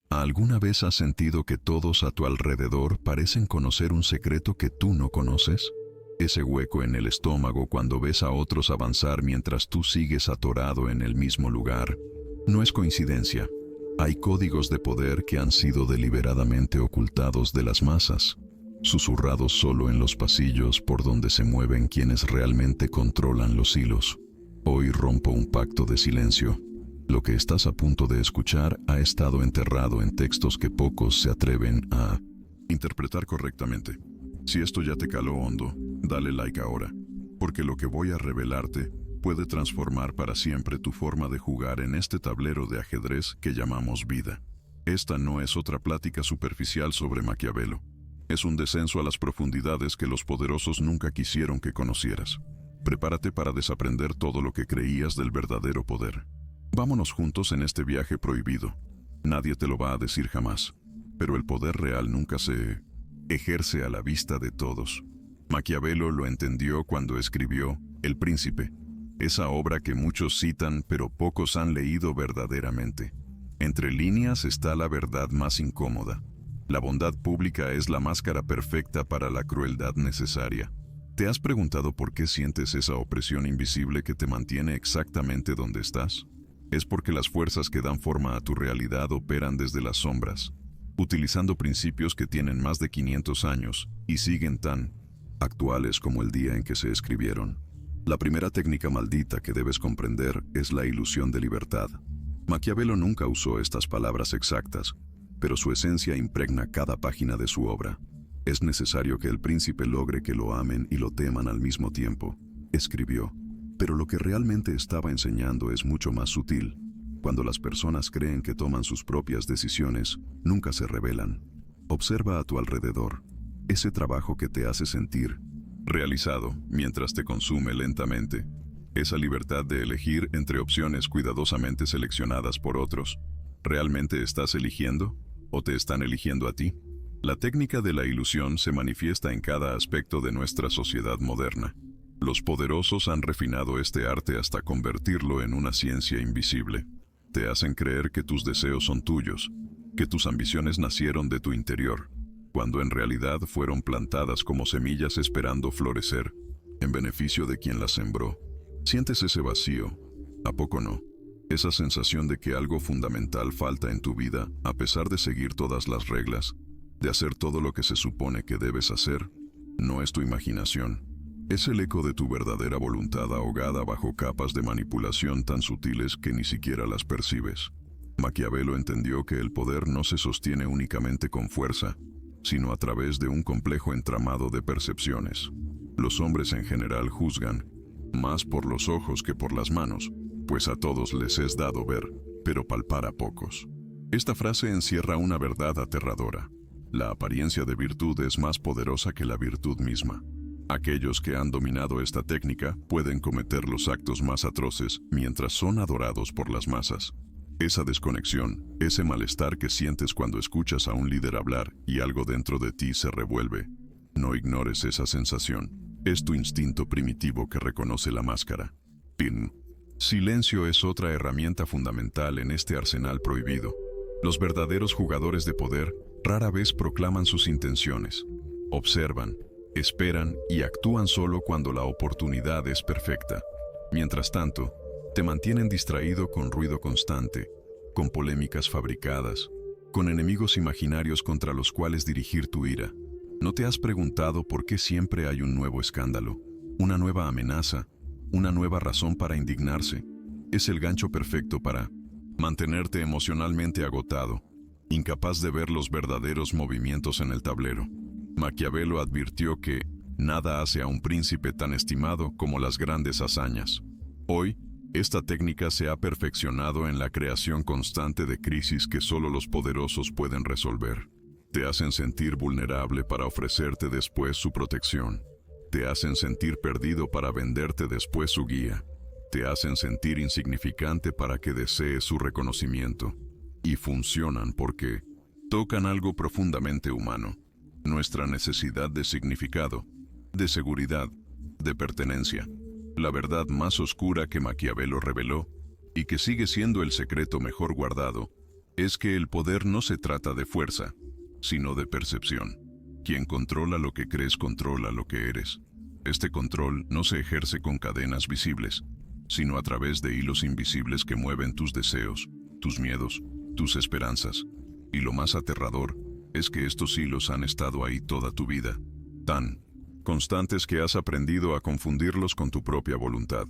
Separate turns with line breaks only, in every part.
¿Alguna vez has sentido que todos a tu alrededor parecen conocer un secreto que tú no conoces? Ese hueco en el estómago cuando ves a otros avanzar mientras tú sigues atorado en el mismo lugar. No es coincidencia. Hay códigos de poder que han sido deliberadamente ocultados de las masas, susurrados solo en los pasillos por donde se mueven quienes realmente controlan los hilos. Hoy rompo un pacto de silencio. Lo que estás a punto de escuchar ha estado enterrado en textos que pocos se atreven a interpretar correctamente. Si esto ya te caló hondo, dale like ahora, porque lo que voy a revelarte puede transformar para siempre tu forma de jugar en este tablero de ajedrez que llamamos vida. Esta no es otra plática superficial sobre Maquiavelo. Es un descenso a las profundidades que los poderosos nunca quisieron que conocieras. Prepárate para desaprender todo lo que creías del verdadero poder. Vámonos juntos en este viaje prohibido. Nadie te lo va a decir jamás, pero el poder real nunca se ejerce a la vista de todos. Maquiavelo lo entendió cuando escribió El Príncipe, esa obra que muchos citan pero pocos han leído verdaderamente. Entre líneas está la verdad más incómoda. La bondad pública es la máscara perfecta para la crueldad necesaria. ¿Te has preguntado por qué sientes esa opresión invisible que te mantiene exactamente donde estás? Es porque las fuerzas que dan forma a tu realidad operan desde las sombras, utilizando principios que tienen más de 500 años y siguen tan actuales como el día en que se escribieron. La primera técnica maldita que debes comprender es la ilusión de libertad. Maquiavelo nunca usó estas palabras exactas, pero su esencia impregna cada página de su obra. Es necesario que el príncipe logre que lo amen y lo teman al mismo tiempo, escribió. Pero lo que realmente estaba enseñando es mucho más sutil. Cuando las personas creen que toman sus propias decisiones, nunca se rebelan. Observa a tu alrededor, ese trabajo que te hace sentir realizado mientras te consume lentamente, esa libertad de elegir entre opciones cuidadosamente seleccionadas por otros. ¿Realmente estás eligiendo o te están eligiendo a ti? La técnica de la ilusión se manifiesta en cada aspecto de nuestra sociedad moderna. Los poderosos han refinado este arte hasta convertirlo en una ciencia invisible. Te hacen creer que tus deseos son tuyos, que tus ambiciones nacieron de tu interior, cuando en realidad fueron plantadas como semillas esperando florecer, en beneficio de quien las sembró. ¿Sientes ese vacío? ¿A poco no? Esa sensación de que algo fundamental falta en tu vida, a pesar de seguir todas las reglas, de hacer todo lo que se supone que debes hacer, no es tu imaginación. Es el eco de tu verdadera voluntad ahogada bajo capas de manipulación tan sutiles que ni siquiera las percibes. Maquiavelo entendió que el poder no se sostiene únicamente con fuerza, sino a través de un complejo entramado de percepciones. Los hombres en general juzgan, más por los ojos que por las manos, pues a todos les es dado ver, pero palpar a pocos. Esta frase encierra una verdad aterradora. La apariencia de virtud es más poderosa que la virtud misma. Aquellos que han dominado esta técnica pueden cometer los actos más atroces mientras son adorados por las masas. Esa desconexión, ese malestar que sientes cuando escuchas a un líder hablar y algo dentro de ti se revuelve. No ignores esa sensación. Es tu instinto primitivo que reconoce la máscara. Pin. Silencio es otra herramienta fundamental en este arsenal prohibido. Los verdaderos jugadores de poder rara vez proclaman sus intenciones. Observan, esperan y actúan solo cuando la oportunidad es perfecta. Mientras tanto, te mantienen distraído con ruido constante, con polémicas fabricadas, con enemigos imaginarios contra los cuales dirigir tu ira. ¿No te has preguntado por qué siempre hay un nuevo escándalo, una nueva amenaza, una nueva razón para indignarse? Es el gancho perfecto para mantenerte emocionalmente agotado, incapaz de ver los verdaderos movimientos en el tablero. Maquiavelo advirtió que nada hace a un príncipe tan estimado como las grandes hazañas. Hoy, esta técnica se ha perfeccionado en la creación constante de crisis que solo los poderosos pueden resolver. Te hacen sentir vulnerable para ofrecerte después su protección. Te hacen sentir perdido para venderte después su guía. Te hacen sentir insignificante para que desees su reconocimiento. Y funcionan porque tocan algo profundamente humano. Nuestra necesidad de significado, de seguridad, de pertenencia. La verdad más oscura que Maquiavelo reveló, y que sigue siendo el secreto mejor guardado, es que el poder no se trata de fuerza, sino de percepción. Quien controla lo que crees controla lo que eres. Este control no se ejerce con cadenas visibles, sino a través de hilos invisibles que mueven tus deseos, tus miedos, tus esperanzas. Y lo más aterrador es que estos hilos han estado ahí toda tu vida, tan constantes que has aprendido a confundirlos con tu propia voluntad.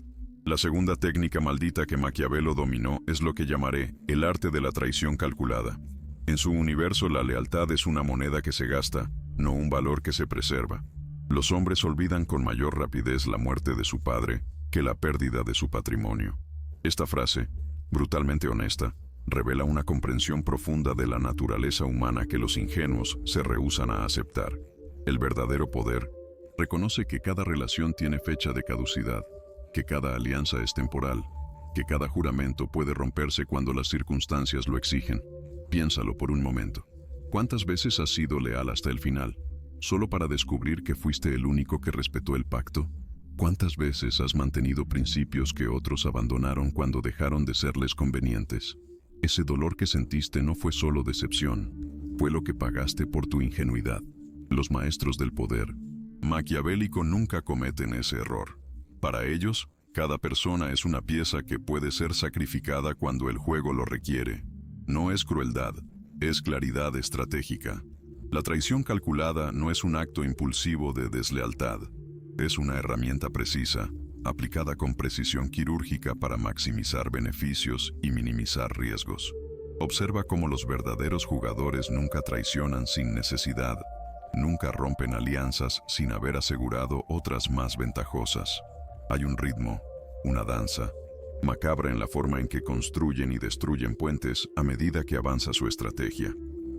La segunda técnica maldita que Maquiavelo dominó es lo que llamaré el arte de la traición calculada. En su universo, la lealtad es una moneda que se gasta, no un valor que se preserva. Los hombres olvidan con mayor rapidez la muerte de su padre que la pérdida de su patrimonio. Esta frase, brutalmente honesta, revela una comprensión profunda de la naturaleza humana que los ingenuos se rehúsan a aceptar. El verdadero poder reconoce que cada relación tiene fecha de caducidad, que cada alianza es temporal, que cada juramento puede romperse cuando las circunstancias lo exigen. Piénsalo por un momento. ¿Cuántas veces has sido leal hasta el final, solo para descubrir que fuiste el único que respetó el pacto? ¿Cuántas veces has mantenido principios que otros abandonaron cuando dejaron de serles convenientes? Ese dolor que sentiste no fue solo decepción, fue lo que pagaste por tu ingenuidad. Los maestros del poder maquiavélico nunca cometen ese error. Para ellos, cada persona es una pieza que puede ser sacrificada cuando el juego lo requiere. No es crueldad, es claridad estratégica. La traición calculada no es un acto impulsivo de deslealtad. Es una herramienta precisa, aplicada con precisión quirúrgica para maximizar beneficios y minimizar riesgos. Observa cómo los verdaderos jugadores nunca traicionan sin necesidad, nunca rompen alianzas sin haber asegurado otras más ventajosas. Hay un ritmo, una danza, macabra en la forma en que construyen y destruyen puentes a medida que avanza su estrategia.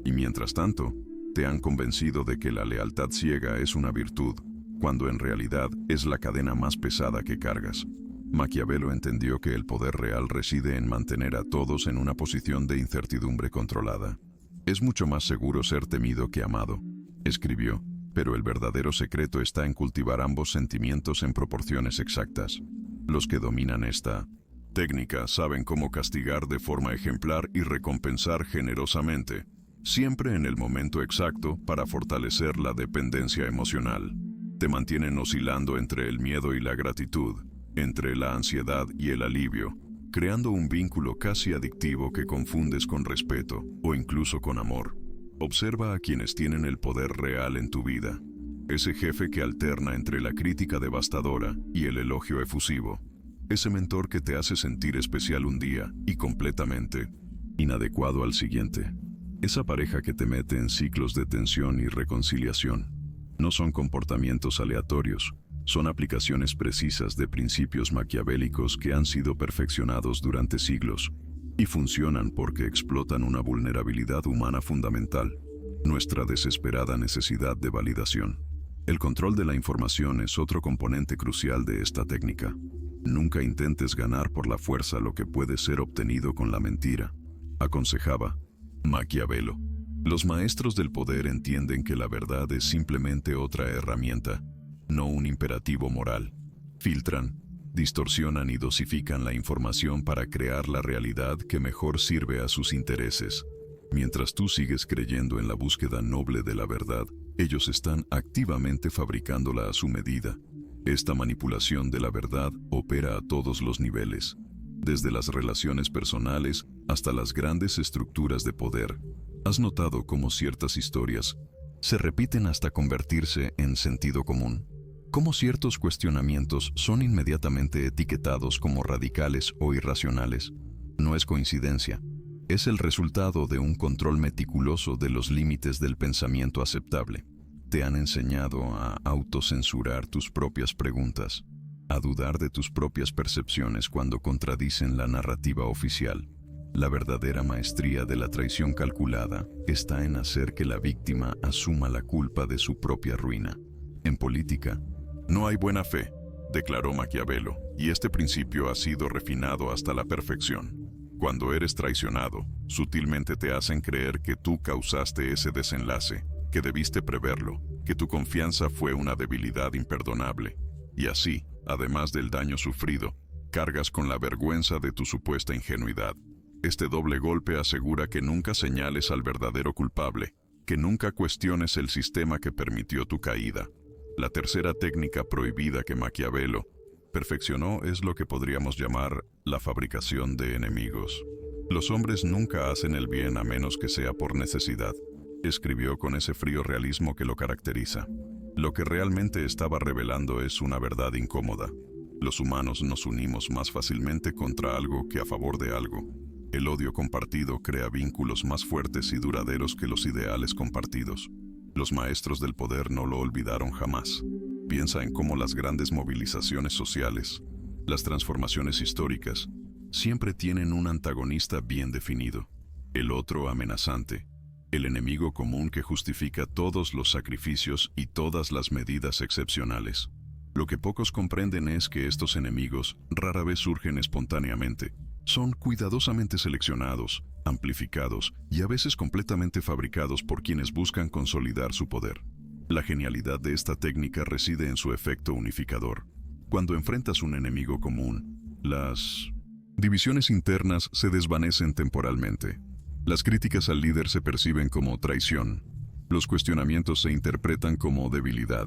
Y mientras tanto, te han convencido de que la lealtad ciega es una virtud, cuando en realidad es la cadena más pesada que cargas. Maquiavelo entendió que el poder real reside en mantener a todos en una posición de incertidumbre controlada. Es mucho más seguro ser temido que amado, escribió, pero el verdadero secreto está en cultivar ambos sentimientos en proporciones exactas. Los que dominan esta técnica saben cómo castigar de forma ejemplar y recompensar generosamente, siempre en el momento exacto para fortalecer la dependencia emocional. Te mantienen oscilando entre el miedo y la gratitud, entre la ansiedad y el alivio, creando un vínculo casi adictivo que confundes con respeto o incluso con amor. Observa a quienes tienen el poder real en tu vida. Ese jefe que alterna entre la crítica devastadora y el elogio efusivo. Ese mentor que te hace sentir especial un día y completamente inadecuado al siguiente. Esa pareja que te mete en ciclos de tensión y reconciliación. No son comportamientos aleatorios, son aplicaciones precisas de principios maquiavélicos que han sido perfeccionados durante siglos y funcionan porque explotan una vulnerabilidad humana fundamental, nuestra desesperada necesidad de validación. El control de la información es otro componente crucial de esta técnica. Nunca intentes ganar por la fuerza lo que puede ser obtenido con la mentira, aconsejaba Maquiavelo. Los maestros del poder entienden que la verdad es simplemente otra herramienta, no un imperativo moral. Filtran, distorsionan y dosifican la información para crear la realidad que mejor sirve a sus intereses. Mientras tú sigues creyendo en la búsqueda noble de la verdad, ellos están activamente fabricándola a su medida. Esta manipulación de la verdad opera a todos los niveles, desde las relaciones personales hasta las grandes estructuras de poder. ¿Has notado cómo ciertas historias se repiten hasta convertirse en sentido común? ¿Cómo ciertos cuestionamientos son inmediatamente etiquetados como radicales o irracionales? No es coincidencia. Es el resultado de un control meticuloso de los límites del pensamiento aceptable. Te han enseñado a autocensurar tus propias preguntas, a dudar de tus propias percepciones cuando contradicen la narrativa oficial. La verdadera maestría de la traición calculada está en hacer que la víctima asuma la culpa de su propia ruina. En política, no hay buena fe, declaró Maquiavelo, y este principio ha sido refinado hasta la perfección. Cuando eres traicionado, sutilmente te hacen creer que tú causaste ese desenlace, que debiste preverlo, que tu confianza fue una debilidad imperdonable. Y así, además del daño sufrido, cargas con la vergüenza de tu supuesta ingenuidad. Este doble golpe asegura que nunca señales al verdadero culpable, que nunca cuestiones el sistema que permitió tu caída. La tercera técnica prohibida que Maquiavelo perfeccionó es lo que podríamos llamar la fabricación de enemigos. Los hombres nunca hacen el bien a menos que sea por necesidad, escribió con ese frío realismo que lo caracteriza. Lo que realmente estaba revelando es una verdad incómoda. Los humanos nos unimos más fácilmente contra algo que a favor de algo. El odio compartido crea vínculos más fuertes y duraderos que los ideales compartidos. Los maestros del poder no lo olvidaron jamás. Piensa en cómo las grandes movilizaciones sociales, las transformaciones históricas, siempre tienen un antagonista bien definido. El otro amenazante, el enemigo común que justifica todos los sacrificios y todas las medidas excepcionales. Lo que pocos comprenden es que estos enemigos rara vez surgen espontáneamente. Son cuidadosamente seleccionados, amplificados y a veces completamente fabricados por quienes buscan consolidar su poder. La genialidad de esta técnica reside en su efecto unificador. Cuando enfrentas un enemigo común, las divisiones internas se desvanecen temporalmente. Las críticas al líder se perciben como traición. Los cuestionamientos se interpretan como debilidad.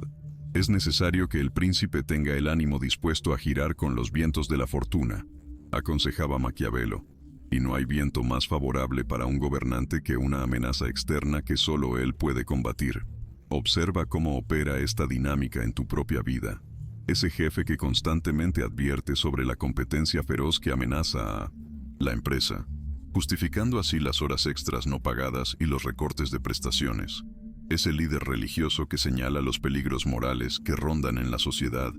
Es necesario que el príncipe tenga el ánimo dispuesto a girar con los vientos de la fortuna, aconsejaba Maquiavelo, y no hay viento más favorable para un gobernante que una amenaza externa que solo él puede combatir. Observa cómo opera esta dinámica en tu propia vida. Ese jefe que constantemente advierte sobre la competencia feroz que amenaza a la empresa, justificando así las horas extras no pagadas y los recortes de prestaciones. Ese líder religioso que señala los peligros morales que rondan en la sociedad,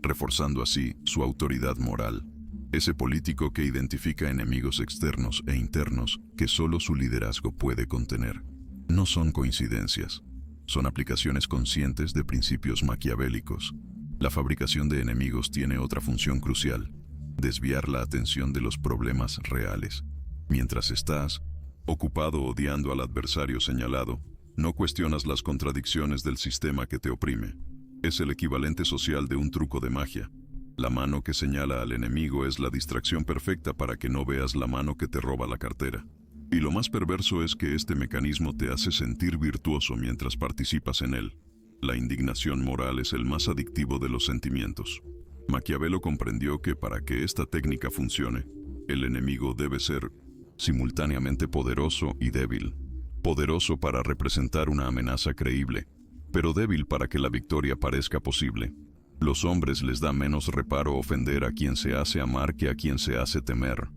reforzando así su autoridad moral. Ese político que identifica enemigos externos e internos que solo su liderazgo puede contener. No son coincidencias, son aplicaciones conscientes de principios maquiavélicos. La fabricación de enemigos tiene otra función crucial: desviar la atención de los problemas reales. Mientras estás ocupado odiando al adversario señalado, no cuestionas las contradicciones del sistema que te oprime. Es el equivalente social de un truco de magia. La mano que señala al enemigo es la distracción perfecta para que no veas la mano que te roba la cartera. Y lo más perverso es que este mecanismo te hace sentir virtuoso mientras participas en él. La indignación moral es el más adictivo de los sentimientos. Maquiavelo comprendió que para que esta técnica funcione, el enemigo debe ser simultáneamente poderoso y débil. Poderoso para representar una amenaza creíble, pero débil para que la victoria parezca posible. Los hombres les da menos reparo ofender a quien se hace amar que a quien se hace temer,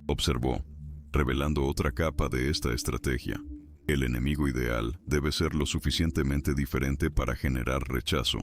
observó, revelando otra capa de esta estrategia. El enemigo ideal debe ser lo suficientemente diferente para generar rechazo,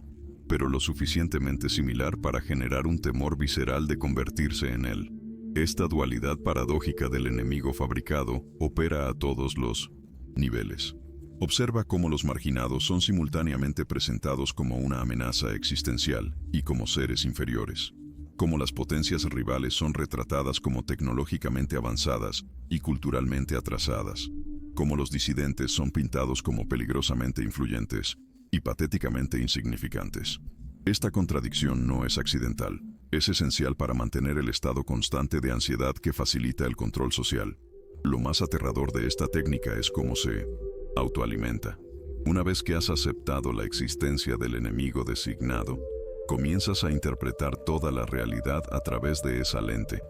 pero lo suficientemente similar para generar un temor visceral de convertirse en él. Esta dualidad paradójica del enemigo fabricado opera a todos los niveles. Observa cómo los marginados son simultáneamente presentados como una amenaza existencial y como seres inferiores. Cómo las potencias rivales son retratadas como tecnológicamente avanzadas y culturalmente atrasadas. Cómo los disidentes son pintados como peligrosamente influyentes y patéticamente insignificantes. Esta contradicción no es accidental. Es esencial para mantener el estado constante de ansiedad que facilita el control social. Lo más aterrador de esta técnica es cómo se autoalimenta. Una vez que has aceptado la existencia del enemigo designado, comienzas a interpretar toda la realidad a través de esa lente.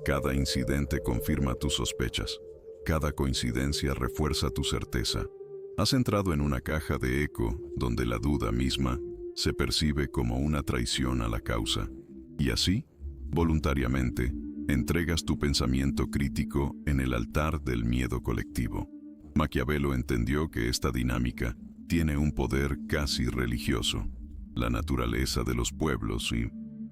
Cada incidente confirma tus sospechas. Cada coincidencia refuerza tu certeza. Has entrado en una caja de eco donde la duda misma se percibe como una traición a la causa. Y así, voluntariamente, entregas tu pensamiento crítico en el altar del miedo colectivo. Maquiavelo entendió que esta dinámica tiene un poder casi religioso. La naturaleza de los pueblos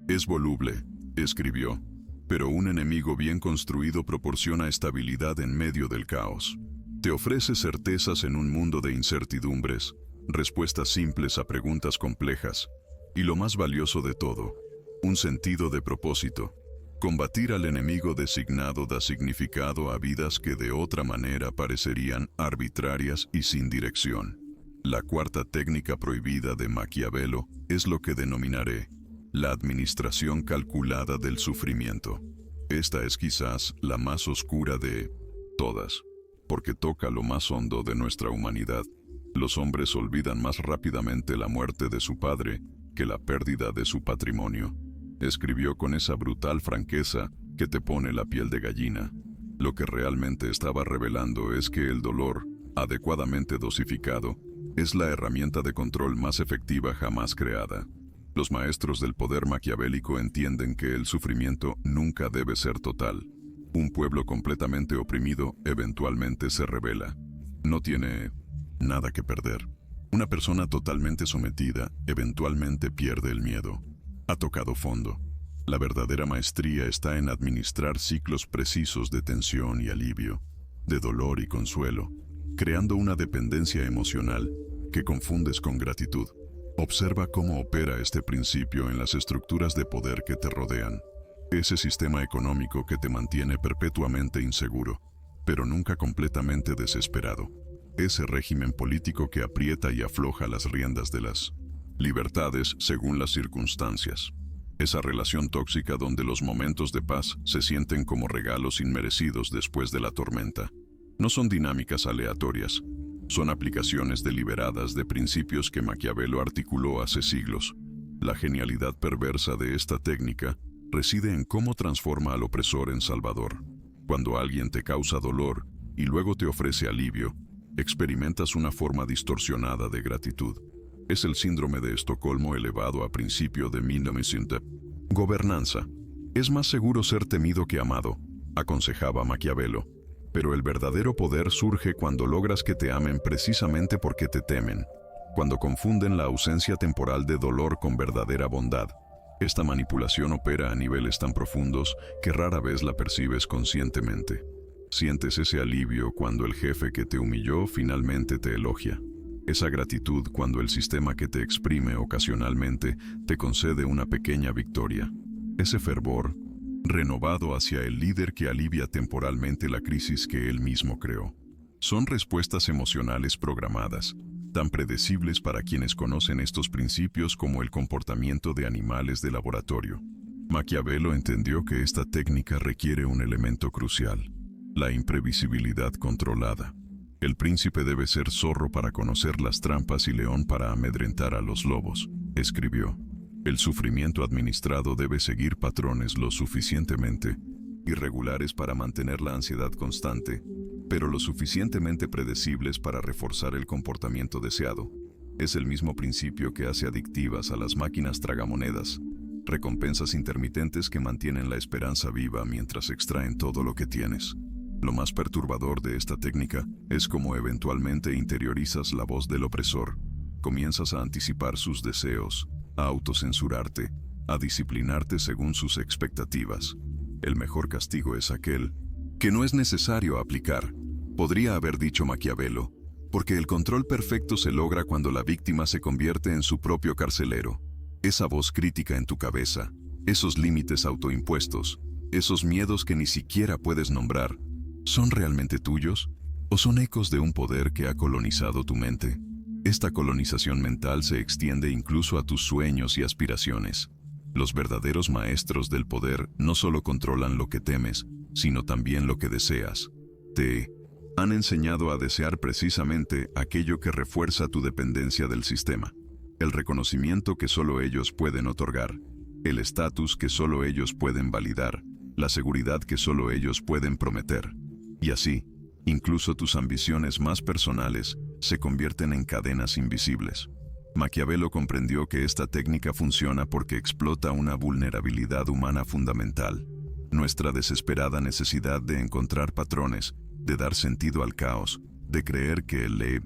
es voluble, escribió, pero un enemigo bien construido proporciona estabilidad en medio del caos. Te ofrece certezas en un mundo de incertidumbres, respuestas simples a preguntas complejas, y lo más valioso de todo, un sentido de propósito. Combatir al enemigo designado da significado a vidas que de otra manera parecerían arbitrarias y sin dirección. La cuarta técnica prohibida de Maquiavelo es lo que denominaré la administración calculada del sufrimiento. Esta es quizás la más oscura de todas, porque toca lo más hondo de nuestra humanidad. Los hombres olvidan más rápidamente la muerte de su padre que la pérdida de su patrimonio. Escribió con esa brutal franqueza que te pone la piel de gallina. Lo que realmente estaba revelando es que el dolor, adecuadamente dosificado, es la herramienta de control más efectiva jamás creada. Los maestros del poder maquiavélico entienden que el sufrimiento nunca debe ser total. Un pueblo completamente oprimido eventualmente se rebela. No tiene nada que perder. Una persona totalmente sometida eventualmente pierde el miedo. Ha tocado fondo. La verdadera maestría está en administrar ciclos precisos de tensión y alivio, de dolor y consuelo, creando una dependencia emocional que confundes con gratitud. Observa cómo opera este principio en las estructuras de poder que te rodean. Ese sistema económico que te mantiene perpetuamente inseguro, pero nunca completamente desesperado. Ese régimen político que aprieta y afloja las riendas de las libertades según las circunstancias. Esa relación tóxica donde los momentos de paz se sienten como regalos inmerecidos después de la tormenta. No son dinámicas aleatorias, son aplicaciones deliberadas de principios que Maquiavelo articuló hace siglos. La genialidad perversa de esta técnica reside en cómo transforma al opresor en salvador. Cuando alguien te causa dolor y luego te ofrece alivio, experimentas una forma distorsionada de gratitud. Es el síndrome de Estocolmo elevado a principio de 1900. Gobernanza. Es más seguro ser temido que amado, aconsejaba Maquiavelo. Pero el verdadero poder surge cuando logras que te amen precisamente porque te temen, cuando confunden la ausencia temporal de dolor con verdadera bondad. Esta manipulación opera a niveles tan profundos que rara vez la percibes conscientemente. Sientes ese alivio cuando el jefe que te humilló finalmente te elogia. Esa gratitud cuando el sistema que te exprime ocasionalmente te concede una pequeña victoria. Ese fervor renovado hacia el líder que alivia temporalmente la crisis que él mismo creó. Son respuestas emocionales programadas, tan predecibles para quienes conocen estos principios como el comportamiento de animales de laboratorio. Maquiavelo entendió que esta técnica requiere un elemento crucial: la imprevisibilidad controlada. El príncipe debe ser zorro para conocer las trampas y león para amedrentar a los lobos, escribió. El sufrimiento administrado debe seguir patrones lo suficientemente irregulares para mantener la ansiedad constante, pero lo suficientemente predecibles para reforzar el comportamiento deseado. Es el mismo principio que hace adictivas a las máquinas tragamonedas, recompensas intermitentes que mantienen la esperanza viva mientras extraen todo lo que tienes. Lo más perturbador de esta técnica es cómo eventualmente interiorizas la voz del opresor, comienzas a anticipar sus deseos, a autocensurarte, a disciplinarte según sus expectativas. El mejor castigo es aquel que no es necesario aplicar, podría haber dicho Maquiavelo, porque el control perfecto se logra cuando la víctima se convierte en su propio carcelero. Esa voz crítica en tu cabeza, esos límites autoimpuestos, esos miedos que ni siquiera puedes nombrar, ¿son realmente tuyos? ¿O son ecos de un poder que ha colonizado tu mente? Esta colonización mental se extiende incluso a tus sueños y aspiraciones. Los verdaderos maestros del poder no solo controlan lo que temes, sino también lo que deseas. Te han enseñado a desear precisamente aquello que refuerza tu dependencia del sistema. El reconocimiento que solo ellos pueden otorgar, el estatus que solo ellos pueden validar, la seguridad que solo ellos pueden prometer. Y así, incluso tus ambiciones más personales se convierten en cadenas invisibles. Maquiavelo comprendió que esta técnica funciona porque explota una vulnerabilidad humana fundamental: nuestra desesperada necesidad de encontrar patrones, de dar sentido al caos, de creer que el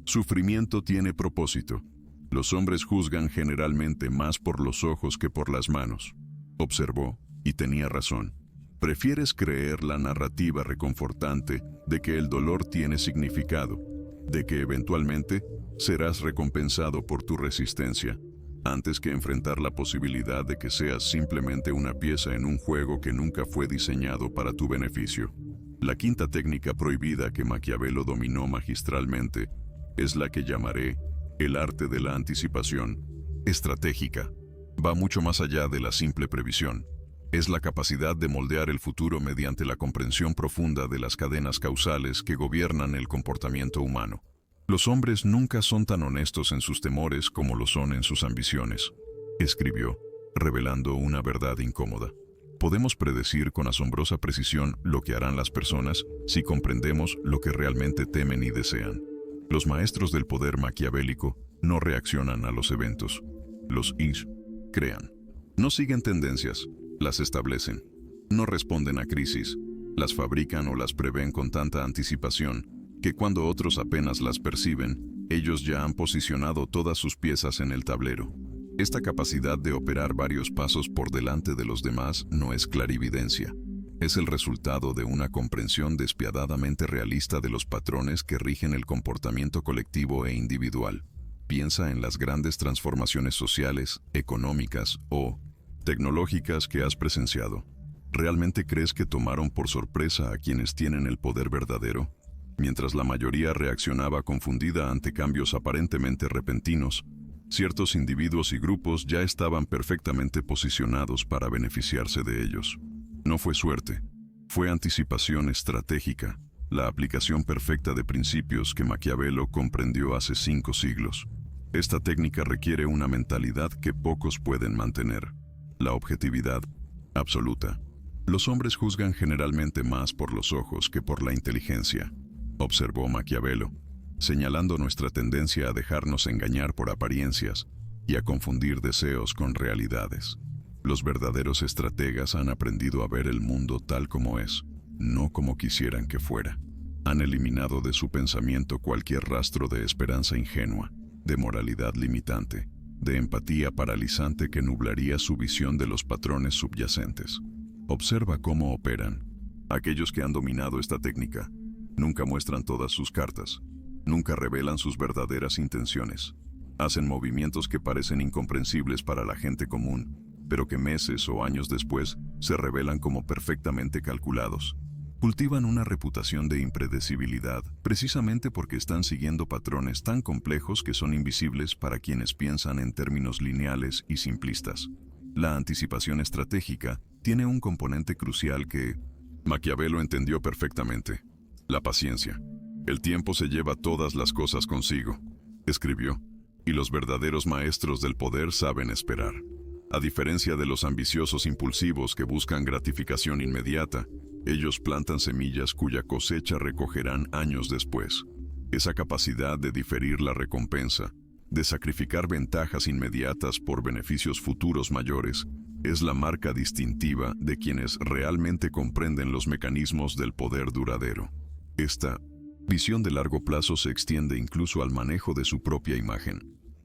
sufrimiento tiene propósito. Los hombres juzgan generalmente más por los ojos que por las manos, observó, y tenía razón. Prefieres creer la narrativa reconfortante de que el dolor tiene significado, de que eventualmente serás recompensado por tu resistencia, antes que enfrentar la posibilidad de que seas simplemente una pieza en un juego que nunca fue diseñado para tu beneficio. La quinta técnica prohibida que Maquiavelo dominó magistralmente es la que llamaré el arte de la anticipación estratégica. Va mucho más allá de la simple previsión. Es la capacidad de moldear el futuro mediante la comprensión profunda de las cadenas causales que gobiernan el comportamiento humano. Los hombres nunca son tan honestos en sus temores como lo son en sus ambiciones, escribió, revelando una verdad incómoda. Podemos predecir con asombrosa precisión lo que harán las personas si comprendemos lo que realmente temen y desean. Los maestros del poder maquiavélico no reaccionan a los eventos. Los crean. No siguen tendencias, las establecen. No responden a crisis, las fabrican o las prevén con tanta anticipación que cuando otros apenas las perciben, ellos ya han posicionado todas sus piezas en el tablero. Esta capacidad de operar varios pasos por delante de los demás no es clarividencia. Es el resultado de una comprensión despiadadamente realista de los patrones que rigen el comportamiento colectivo e individual. Piensa en las grandes transformaciones sociales, económicas o tecnológicas que has presenciado. ¿Realmente crees que tomaron por sorpresa a quienes tienen el poder verdadero? Mientras la mayoría reaccionaba confundida ante cambios aparentemente repentinos, ciertos individuos y grupos ya estaban perfectamente posicionados para beneficiarse de ellos. No fue suerte, fue anticipación estratégica, la aplicación perfecta de principios que Maquiavelo comprendió hace 5 siglos. Esta técnica requiere una mentalidad que pocos pueden mantener, la objetividad absoluta. Los hombres juzgan generalmente más por los ojos que por la inteligencia, observó Maquiavelo, señalando nuestra tendencia a dejarnos engañar por apariencias y a confundir deseos con realidades. Los verdaderos estrategas han aprendido a ver el mundo tal como es, no como quisieran que fuera. Han eliminado de su pensamiento cualquier rastro de esperanza ingenua, de moralidad limitante, de empatía paralizante que nublaría su visión de los patrones subyacentes. Observa cómo operan. Aquellos que han dominado esta técnica nunca muestran todas sus cartas. Nunca revelan sus verdaderas intenciones. Hacen movimientos que parecen incomprensibles para la gente común, pero que meses o años después se revelan como perfectamente calculados. Cultivan una reputación de impredecibilidad, precisamente porque están siguiendo patrones tan complejos que son invisibles para quienes piensan en términos lineales y simplistas. La anticipación estratégica tiene un componente crucial que Maquiavelo entendió perfectamente: la paciencia. El tiempo se lleva todas las cosas consigo, escribió, y los verdaderos maestros del poder saben esperar. A diferencia de los ambiciosos impulsivos que buscan gratificación inmediata, ellos plantan semillas cuya cosecha recogerán años después. Esa capacidad de diferir la recompensa, de sacrificar ventajas inmediatas por beneficios futuros mayores, es la marca distintiva de quienes realmente comprenden los mecanismos del poder duradero. Esta visión de largo plazo se extiende incluso al manejo de su propia imagen.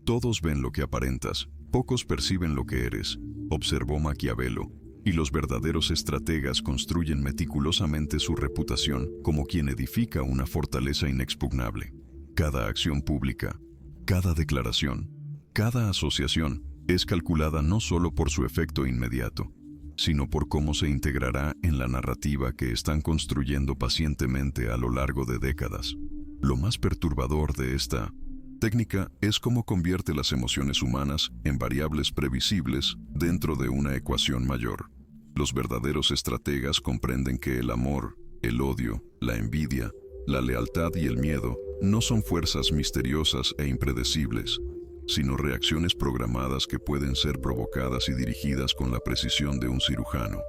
Todos ven lo que aparentas, pocos perciben lo que eres, observó Maquiavelo, y los verdaderos estrategas construyen meticulosamente su reputación como quien edifica una fortaleza inexpugnable. Cada acción pública, cada declaración, cada asociación es calculada no solo por su efecto inmediato, sino por cómo se integrará en la narrativa que están construyendo pacientemente a lo largo de décadas. Lo más perturbador de esta técnica es cómo convierte las emociones humanas en variables previsibles dentro de una ecuación mayor. Los verdaderos estrategas comprenden que el amor, el odio, la envidia, la lealtad y el miedo no son fuerzas misteriosas e impredecibles, sino reacciones programadas que pueden ser provocadas y dirigidas con la precisión de un cirujano.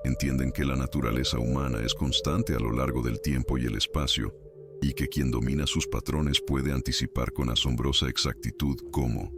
Entienden que la naturaleza humana es constante a lo largo del tiempo y el espacio, y que quien domina sus patrones puede anticipar con asombrosa exactitud cómo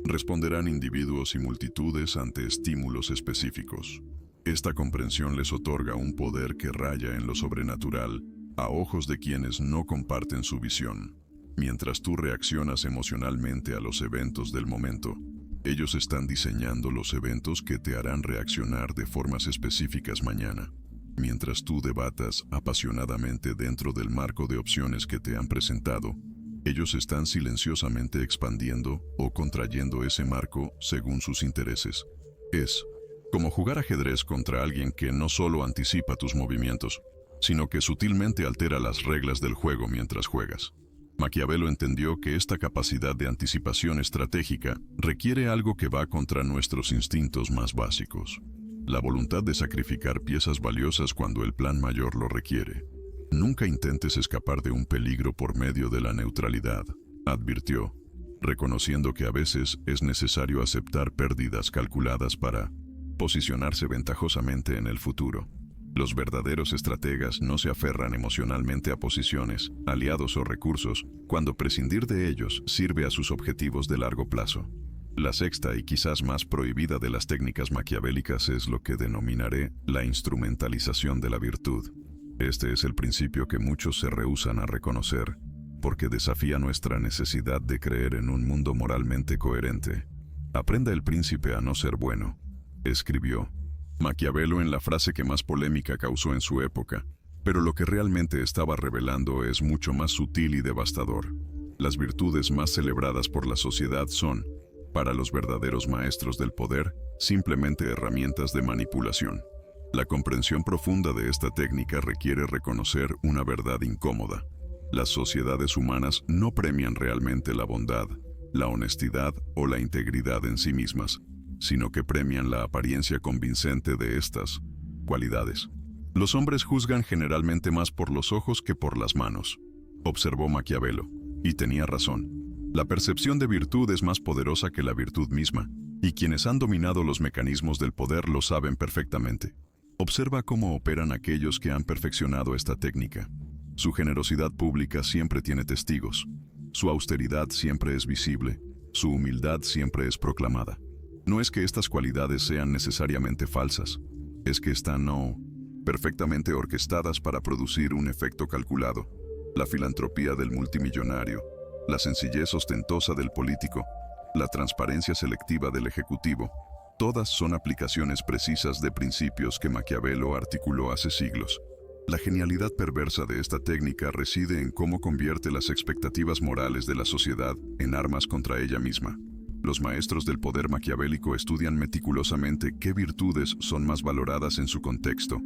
responderán individuos y multitudes ante estímulos específicos. Esta comprensión les otorga un poder que raya en lo sobrenatural a ojos de quienes no comparten su visión. Mientras tú reaccionas emocionalmente a los eventos del momento, ellos están diseñando los eventos que te harán reaccionar de formas específicas mañana. Mientras tú debatas apasionadamente dentro del marco de opciones que te han presentado, ellos están silenciosamente expandiendo o contrayendo ese marco según sus intereses. Es como jugar ajedrez contra alguien que no solo anticipa tus movimientos, sino que sutilmente altera las reglas del juego mientras juegas. Maquiavelo entendió que esta capacidad de anticipación estratégica requiere algo que va contra nuestros instintos más básicos. la voluntad de sacrificar piezas valiosas cuando el plan mayor lo requiere. Nunca intentes escapar de un peligro por medio de la neutralidad, advirtió, reconociendo que a veces es necesario aceptar pérdidas calculadas para posicionarse ventajosamente en el futuro. Los verdaderos estrategas no se aferran emocionalmente a posiciones, aliados o recursos, cuando prescindir de ellos sirve a sus objetivos de largo plazo. La sexta y quizás más prohibida de las técnicas maquiavélicas es lo que denominaré la instrumentalización de la virtud. Este es el principio que muchos se rehúsan a reconocer, porque desafía nuestra necesidad de creer en un mundo moralmente coherente. Aprenda el príncipe a no ser bueno, escribió Maquiavelo en la frase que más polémica causó en su época, pero lo que realmente estaba revelando es mucho más sutil y devastador. Las virtudes más celebradas por la sociedad son, para los verdaderos maestros del poder, simplemente herramientas de manipulación. La comprensión profunda de esta técnica requiere reconocer una verdad incómoda. Las sociedades humanas no premian realmente la bondad, la honestidad o la integridad en sí mismas, sino que premian la apariencia convincente de estas cualidades. Los hombres juzgan generalmente más por los ojos que por las manos, observó Maquiavelo, y tenía razón. La percepción de virtud es más poderosa que la virtud misma, y quienes han dominado los mecanismos del poder lo saben perfectamente. Observa cómo operan aquellos que han perfeccionado esta técnica. Su generosidad pública siempre tiene testigos, su austeridad siempre es visible, su humildad siempre es proclamada. No es que estas cualidades sean necesariamente falsas, es que están perfectamente orquestadas para producir un efecto calculado. La filantropía del multimillonario, la sencillez ostentosa del político, la transparencia selectiva del ejecutivo, todas son aplicaciones precisas de principios que Maquiavelo articuló hace siglos. La genialidad perversa de esta técnica reside en cómo convierte las expectativas morales de la sociedad en armas contra ella misma. Los maestros del poder maquiavélico estudian meticulosamente qué virtudes son más valoradas en su contexto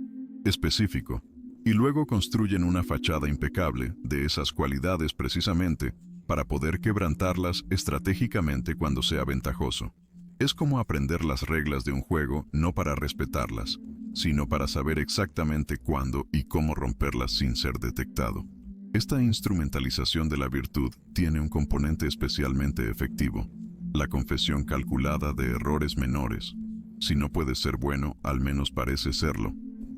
específico, y luego construyen una fachada impecable de esas cualidades precisamente para poder quebrantarlas estratégicamente cuando sea ventajoso. Es como aprender las reglas de un juego no para respetarlas, sino para saber exactamente cuándo y cómo romperlas sin ser detectado. Esta instrumentalización de la virtud tiene un componente especialmente efectivo: la confesión calculada de errores menores. Si no puedes ser bueno, al menos parece serlo,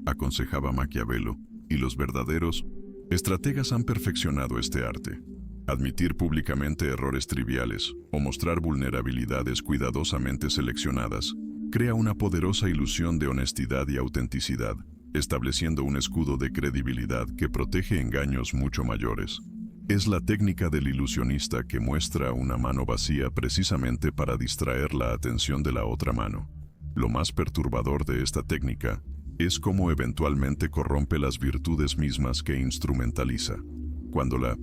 aconsejaba Maquiavelo, y los verdaderos estrategas han perfeccionado este arte. Admitir públicamente errores triviales o mostrar vulnerabilidades cuidadosamente seleccionadas crea una poderosa ilusión de honestidad y autenticidad, estableciendo un escudo de credibilidad que protege engaños mucho mayores. Es la técnica del ilusionista que muestra una mano vacía precisamente para distraer la atención de la otra mano. Lo más perturbador de esta técnica es cómo eventualmente corrompe las virtudes mismas que instrumentaliza. Cuando la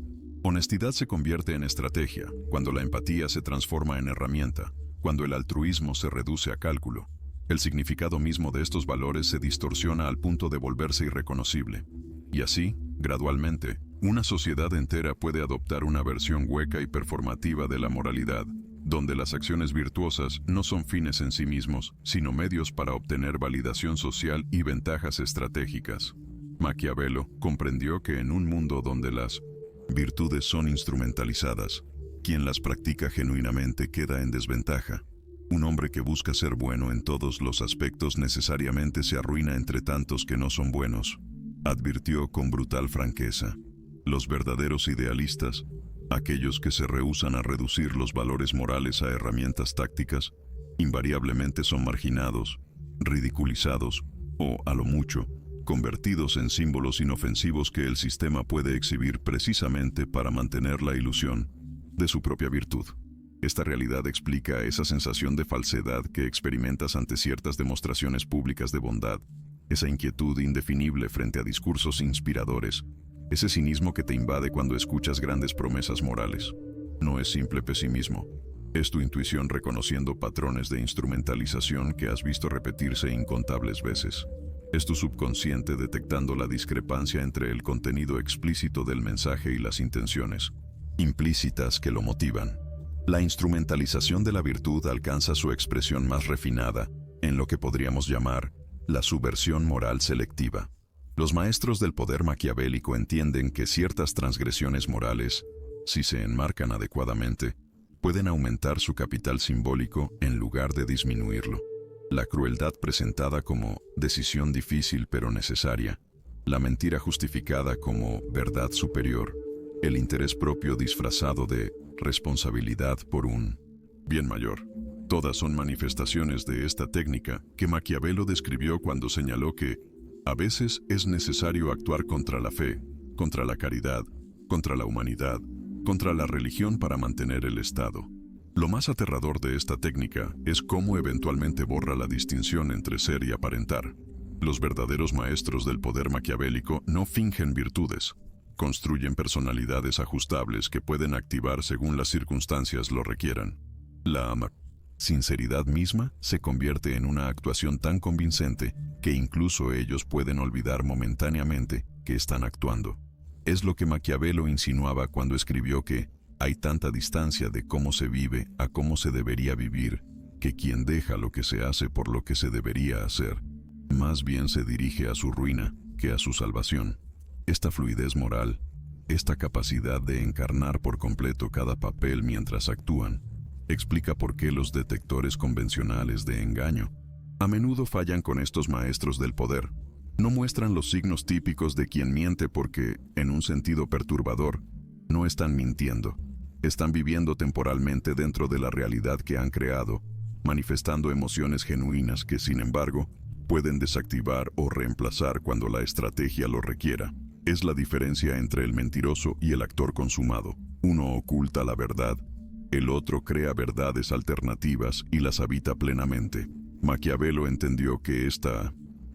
honestidad se convierte en estrategia, cuando la empatía se transforma en herramienta, cuando el altruismo se reduce a cálculo, el significado mismo de estos valores se distorsiona al punto de volverse irreconocible. Y así, gradualmente, una sociedad entera puede adoptar una versión hueca y performativa de la moralidad, donde las acciones virtuosas no son fines en sí mismos, sino medios para obtener validación social y ventajas estratégicas. Maquiavelo comprendió que en un mundo donde las virtudes son instrumentalizadas, quien las practica genuinamente queda en desventaja. Un hombre que busca ser bueno en todos los aspectos necesariamente se arruina entre tantos que no son buenos, advirtió con brutal franqueza. Los verdaderos idealistas, aquellos que se rehúsan a reducir los valores morales a herramientas tácticas, invariablemente son marginados, ridiculizados o, a lo mucho, convertidos en símbolos inofensivos que el sistema puede exhibir precisamente para mantener la ilusión de su propia virtud. Esta realidad explica esa sensación de falsedad que experimentas ante ciertas demostraciones públicas de bondad, esa inquietud indefinible frente a discursos inspiradores, ese cinismo que te invade cuando escuchas grandes promesas morales. No es simple pesimismo, es tu intuición reconociendo patrones de instrumentalización que has visto repetirse incontables veces. Es tu subconsciente detectando la discrepancia entre el contenido explícito del mensaje y las intenciones implícitas que lo motivan. La instrumentalización de la virtud alcanza su expresión más refinada en lo que podríamos llamar La subversión moral selectiva. Los maestros del poder maquiavélico entienden que ciertas transgresiones morales, si se enmarcan adecuadamente, pueden aumentar su capital simbólico en lugar de disminuirlo. La crueldad presentada como decisión difícil pero necesaria, la mentira justificada como verdad superior, el interés propio disfrazado de responsabilidad por un bien mayor. Todas son manifestaciones de esta técnica que Maquiavelo describió cuando señaló que a veces es necesario actuar contra la fe, contra la caridad, contra la humanidad, contra la religión para mantener el Estado. Lo más aterrador de esta técnica es cómo eventualmente borra la distinción entre ser y aparentar. Los verdaderos maestros del poder maquiavélico no fingen virtudes, construyen personalidades ajustables que pueden activar según las circunstancias lo requieran. La sinceridad misma se convierte en una actuación tan convincente que incluso ellos pueden olvidar momentáneamente que están actuando. Es lo que Maquiavelo insinuaba cuando escribió que hay tanta distancia de cómo se vive a cómo se debería vivir, que quien deja lo que se hace por lo que se debería hacer, más bien se dirige a su ruina que a su salvación. Esta fluidez moral, esta capacidad de encarnar por completo cada papel mientras actúan, explica por qué los detectores convencionales de engaño a menudo fallan con estos maestros del poder. No muestran los signos típicos de quien miente porque, en un sentido perturbador, no están mintiendo. Están viviendo temporalmente dentro de la realidad que han creado, manifestando emociones genuinas que, sin embargo, pueden desactivar o reemplazar cuando la estrategia lo requiera. Es la diferencia entre el mentiroso y el actor consumado. Uno oculta la verdad, el otro crea verdades alternativas y las habita plenamente. Maquiavelo entendió que esta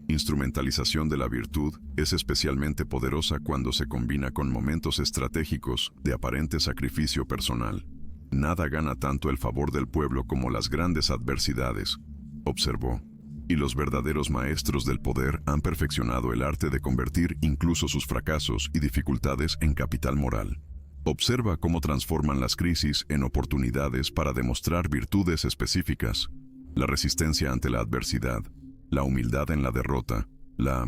instrumentalización de la virtud es especialmente poderosa cuando se combina con momentos estratégicos de aparente sacrificio personal. Nada gana tanto el favor del pueblo como las grandes adversidades, observó. Y los verdaderos maestros del poder han perfeccionado el arte de convertir incluso sus fracasos y dificultades en capital moral. Observa cómo transforman las crisis en oportunidades para demostrar virtudes específicas: la resistencia ante la adversidad, la humildad en la derrota, la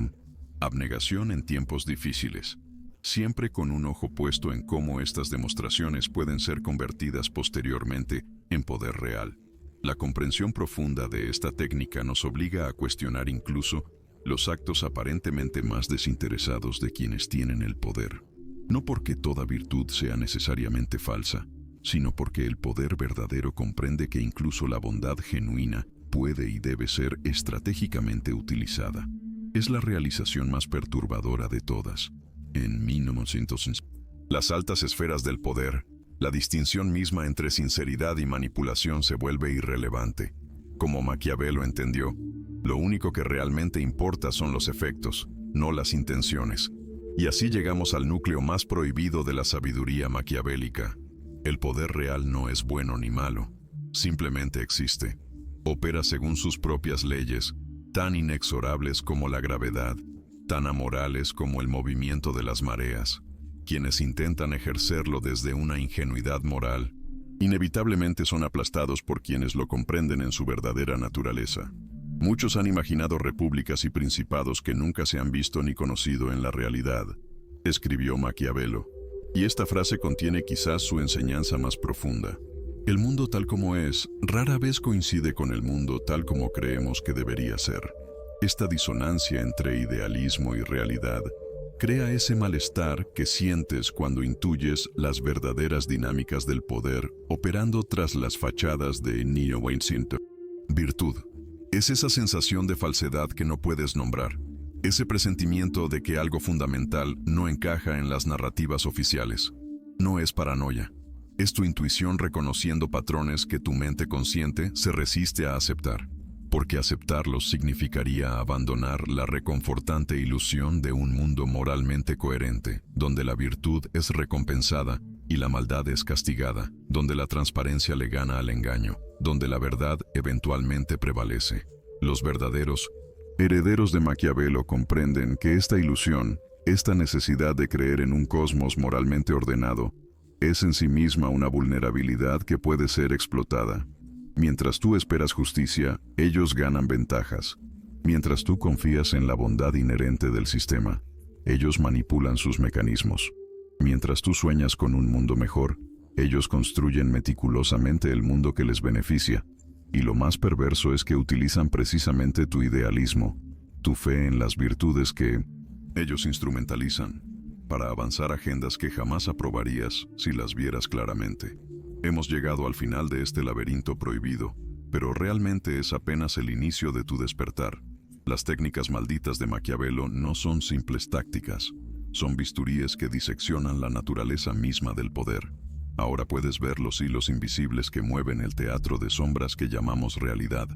abnegación en tiempos difíciles, siempre con un ojo puesto en cómo estas demostraciones pueden ser convertidas posteriormente en poder real. La comprensión profunda de esta técnica nos obliga a cuestionar incluso los actos aparentemente más desinteresados de quienes tienen el poder. No porque toda virtud sea necesariamente falsa, sino porque el poder verdadero comprende que incluso la bondad genuina puede y debe ser estratégicamente utilizada. Es la realización más perturbadora de todas. En 1900, las altas esferas del poder, la distinción misma entre sinceridad y manipulación se vuelve irrelevante. Como Maquiavelo entendió, lo único que realmente importa son los efectos, no las intenciones. Y así llegamos al núcleo más prohibido de la sabiduría maquiavélica. El poder real no es bueno ni malo, simplemente existe. Opera según sus propias leyes, tan inexorables como la gravedad, tan amorales como el movimiento de las mareas. Quienes intentan ejercerlo desde una ingenuidad moral, inevitablemente son aplastados por quienes lo comprenden en su verdadera naturaleza. Muchos han imaginado repúblicas y principados que nunca se han visto ni conocido en la realidad, escribió Maquiavelo. Y esta frase contiene quizás su enseñanza más profunda. El mundo tal como es, rara vez coincide con el mundo tal como creemos que debería ser. Esta disonancia entre idealismo y realidad crea ese malestar que sientes cuando intuyes las verdaderas dinámicas del poder operando tras las fachadas de neo-Weinstein. Virtud. Es esa sensación de falsedad que no puedes nombrar. Ese presentimiento de que algo fundamental no encaja en las narrativas oficiales. No es paranoia. Es tu intuición reconociendo patrones que tu mente consciente se resiste a aceptar. Porque aceptarlos significaría abandonar la reconfortante ilusión de un mundo moralmente coherente, donde la virtud es recompensada y la maldad es castigada, donde la transparencia le gana al engaño, donde la verdad eventualmente prevalece. Los verdaderos herederos de Maquiavelo comprenden que esta ilusión, esta necesidad de creer en un cosmos moralmente ordenado, es en sí misma una vulnerabilidad que puede ser explotada. Mientras tú esperas justicia, ellos ganan ventajas. Mientras tú confías en la bondad inherente del sistema, ellos manipulan sus mecanismos. Mientras tú sueñas con un mundo mejor, ellos construyen meticulosamente el mundo que les beneficia. Y lo más perverso es que utilizan precisamente tu idealismo, tu fe en las virtudes que ellos instrumentalizan, para avanzar agendas que jamás aprobarías si las vieras claramente. Hemos llegado al final de este laberinto prohibido, pero realmente es apenas el inicio de tu despertar. Las técnicas malditas de Maquiavelo no son simples tácticas, son bisturíes que diseccionan la naturaleza misma del poder. Ahora puedes ver los hilos invisibles que mueven el teatro de sombras que llamamos realidad,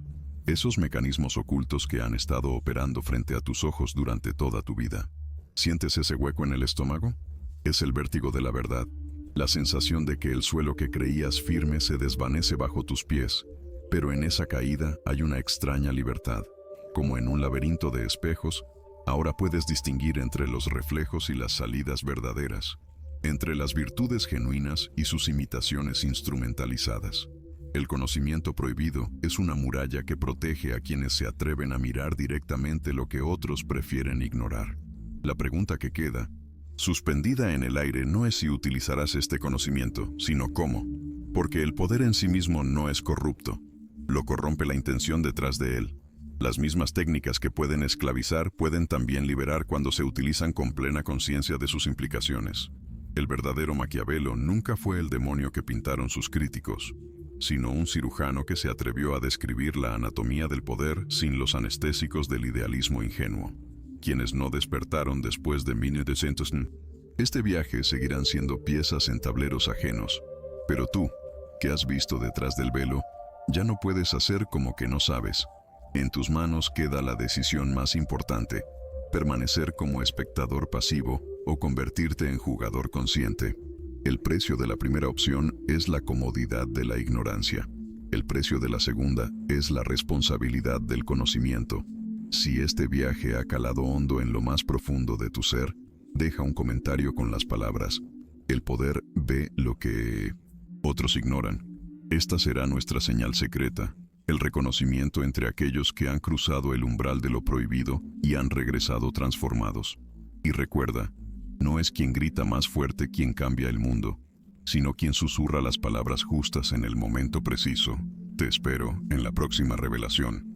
esos mecanismos ocultos que han estado operando frente a tus ojos durante toda tu vida. ¿Sientes ese hueco en el estómago? Es el vértigo de la verdad, la sensación de que el suelo que creías firme se desvanece bajo tus pies, pero en esa caída hay una extraña libertad. Como en un laberinto de espejos, ahora puedes distinguir entre los reflejos y las salidas verdaderas, entre las virtudes genuinas y sus imitaciones instrumentalizadas. El conocimiento prohibido es una muralla que protege a quienes se atreven a mirar directamente lo que otros prefieren ignorar. La pregunta que queda, suspendida en el aire, no es si utilizarás este conocimiento, sino cómo, porque el poder en sí mismo no es corrupto, lo corrompe la intención detrás de él. Las mismas técnicas que pueden esclavizar pueden también liberar cuando se utilizan con plena conciencia de sus implicaciones. El verdadero Maquiavelo nunca fue el demonio que pintaron sus críticos, sino un cirujano que se atrevió a describir la anatomía del poder sin los anestésicos del idealismo ingenuo. Quienes no despertaron después de 1900, este viaje seguirán siendo piezas en tableros ajenos, pero tú, que has visto detrás del velo, ya no puedes hacer como que no sabes. En tus manos queda la decisión más importante: permanecer como espectador pasivo o convertirte en jugador consciente. El precio de la primera opción es la comodidad de la ignorancia. El precio de la segunda es la responsabilidad del conocimiento. Si este viaje ha calado hondo en lo más profundo de tu ser, deja un comentario con las palabras: el poder ve lo que otros ignoran. Esta será nuestra señal secreta, el reconocimiento entre aquellos que han cruzado el umbral de lo prohibido y han regresado transformados. Y recuerda, no es quien grita más fuerte quien cambia el mundo, sino quien susurra las palabras justas en el momento preciso. Te espero en la próxima revelación.